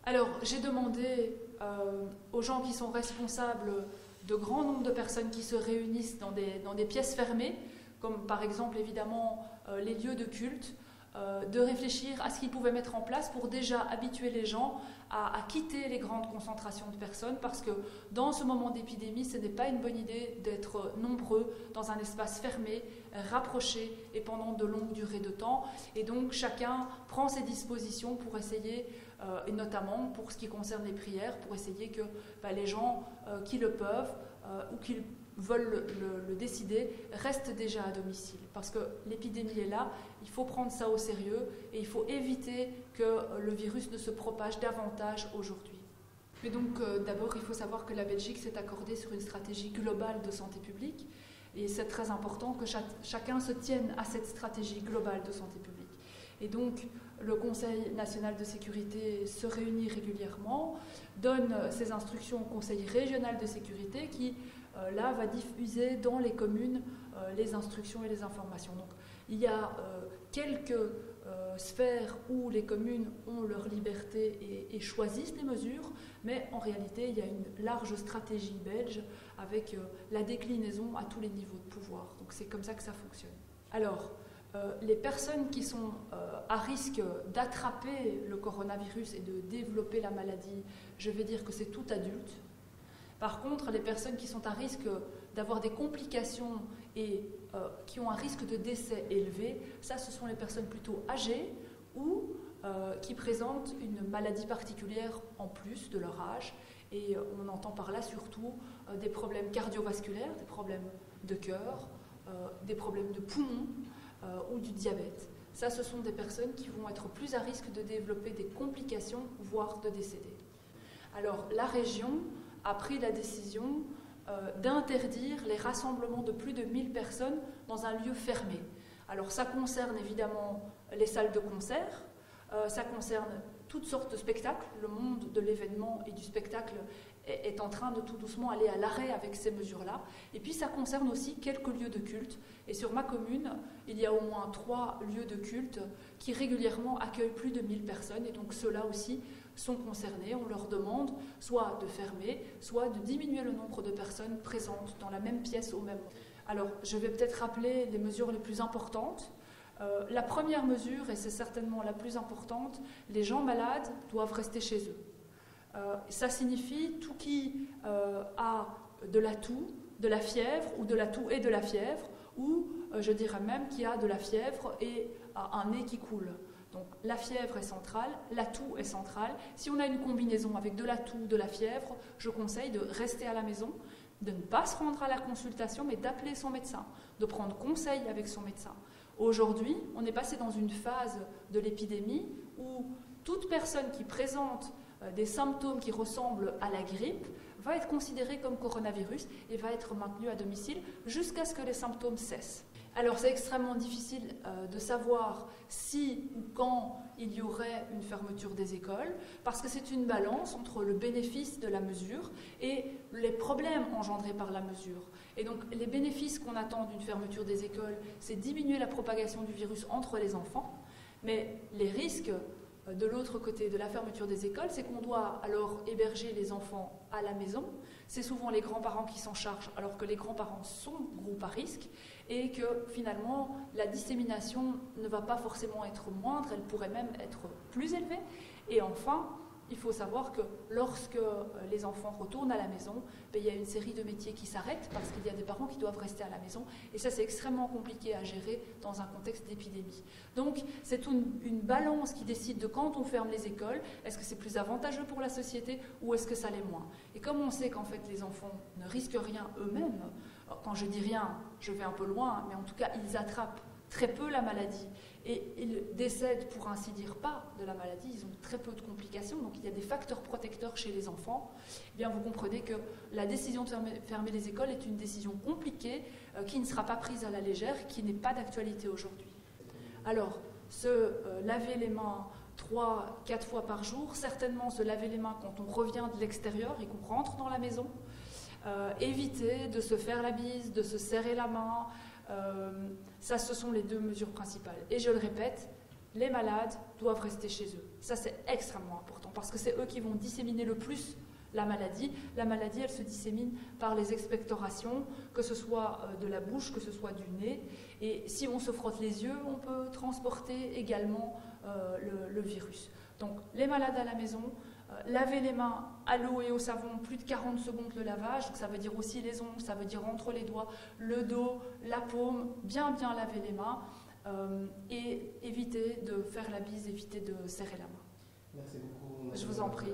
Alors, j'ai demandé aux gens qui sont responsables de grands nombres de personnes qui se réunissent dans des pièces fermées, comme par exemple évidemment les lieux de culte, de réfléchir à ce qu'ils pouvaient mettre en place pour déjà habituer les gens à quitter les grandes concentrations de personnes, parce que dans ce moment d'épidémie, ce n'est pas une bonne idée d'être nombreux dans un espace fermé, rapproché et pendant de longues durées de temps. Et donc chacun prend ses dispositions pour essayer, et notamment pour ce qui concerne les prières, pour essayer que les gens qui le peuvent ou qui veulent le décider restent déjà à domicile, parce que l'épidémie est là, il faut prendre ça au sérieux et il faut éviter que le virus ne se propage davantage aujourd'hui. Mais donc d'abord il faut savoir que la Belgique s'est accordée sur une stratégie globale de santé publique, et c'est très important que chacun se tienne à cette stratégie globale de santé publique. Et donc le Conseil national de sécurité se réunit régulièrement, donne ses instructions au Conseil régional de sécurité qui là va diffuser dans les communes les instructions et les informations. Donc il y a quelques sphères où les communes ont leur liberté et choisissent les mesures, mais en réalité il y a une large stratégie belge avec la déclinaison à tous les niveaux de pouvoir. Donc c'est comme ça que ça fonctionne. Alors, les personnes qui sont à risque d'attraper le coronavirus et de développer la maladie, je vais dire que c'est tout adulte. Par contre, les personnes qui sont à risque d'avoir des complications et qui ont un risque de décès élevé, ça, ce sont les personnes plutôt âgées ou qui présentent une maladie particulière en plus de leur âge. Et on entend par là surtout des problèmes cardiovasculaires, des problèmes de cœur, des problèmes de poumons ou du diabète. Ça, ce sont des personnes qui vont être plus à risque de développer des complications, voire de décéder. Alors, la région a pris la décision d'interdire les rassemblements de plus de 1000 personnes dans un lieu fermé. Alors ça concerne évidemment les salles de concert, ça concerne toutes sortes de spectacles. Le monde de l'événement et du spectacle est en train de tout doucement aller à l'arrêt avec ces mesures-là. Et puis ça concerne aussi quelques lieux de culte. Et sur ma commune, il y a au moins 3 lieux de culte qui régulièrement accueillent plus de 1000 personnes. Et donc ceux-là aussi sont concernés. On leur demande soit de fermer, soit de diminuer le nombre de personnes présentes dans la même pièce au même moment. Alors, je vais peut-être rappeler les mesures les plus importantes. La première mesure, et c'est certainement la plus importante, les gens malades doivent rester chez eux. Ça signifie tout qui a de la toux, de la fièvre, ou de la toux et de la fièvre, ou je dirais même qui a de la fièvre et un nez qui coule. Donc la fièvre est centrale, la toux est centrale. Si on a une combinaison avec de la toux, de la fièvre, je conseille de rester à la maison, de ne pas se rendre à la consultation, mais d'appeler son médecin, de prendre conseil avec son médecin. Aujourd'hui, on est passé dans une phase de l'épidémie où toute personne qui présente des symptômes qui ressemblent à la grippe va être considérée comme coronavirus et va être maintenue à domicile jusqu'à ce que les symptômes cessent. Alors c'est extrêmement difficile de savoir si ou quand il y aurait une fermeture des écoles, parce que c'est une balance entre le bénéfice de la mesure et les problèmes engendrés par la mesure. Et donc les bénéfices qu'on attend d'une fermeture des écoles, c'est diminuer la propagation du virus entre les enfants, mais les risques de l'autre côté de la fermeture des écoles, c'est qu'on doit alors héberger les enfants à la maison. C'est souvent les grands-parents qui s'en chargent, alors que les grands-parents sont groupe à risque, et que finalement la dissémination ne va pas forcément être moindre, elle pourrait même être plus élevée. Et enfin, il faut savoir que lorsque les enfants retournent à la maison, il y a une série de métiers qui s'arrêtent parce qu'il y a des parents qui doivent rester à la maison. Et ça, c'est extrêmement compliqué à gérer dans un contexte d'épidémie. Donc, c'est une balance qui décide de quand on ferme les écoles. Est-ce que c'est plus avantageux pour la société ou est-ce que ça l'est moins? Et comme on sait qu'en fait, les enfants ne risquent rien eux-mêmes, quand je dis rien, je vais un peu loin, mais en tout cas, ils attrapent très peu la maladie. Et ils décèdent, pour ainsi dire, pas de la maladie, ils ont très peu de complications, donc il y a des facteurs protecteurs chez les enfants. Eh bien, vous comprenez que la décision de fermer les écoles est une décision compliquée, qui ne sera pas prise à la légère, qui n'est pas d'actualité aujourd'hui. Alors, se laver les mains 3-4 fois par jour, certainement se laver les mains quand on revient de l'extérieur et qu'on rentre dans la maison, éviter de se faire la bise, de se serrer la main. Ça, ce sont les 2 mesures principales. Et je le répète, les malades doivent rester chez eux. Ça, c'est extrêmement important parce que c'est eux qui vont disséminer le plus la maladie. La maladie, elle se dissémine par les expectorations, que ce soit de la bouche, que ce soit du nez. Et si on se frotte les yeux, on peut transporter également le virus. Donc, les malades à la maison, laver les mains à l'eau et au savon, plus de 40 secondes le lavage. Donc ça veut dire aussi les ongles, ça veut dire entre les doigts, le dos, la paume, bien laver les mains. Et éviter de faire la bise, éviter de serrer la main. Merci beaucoup. Je vous en prie.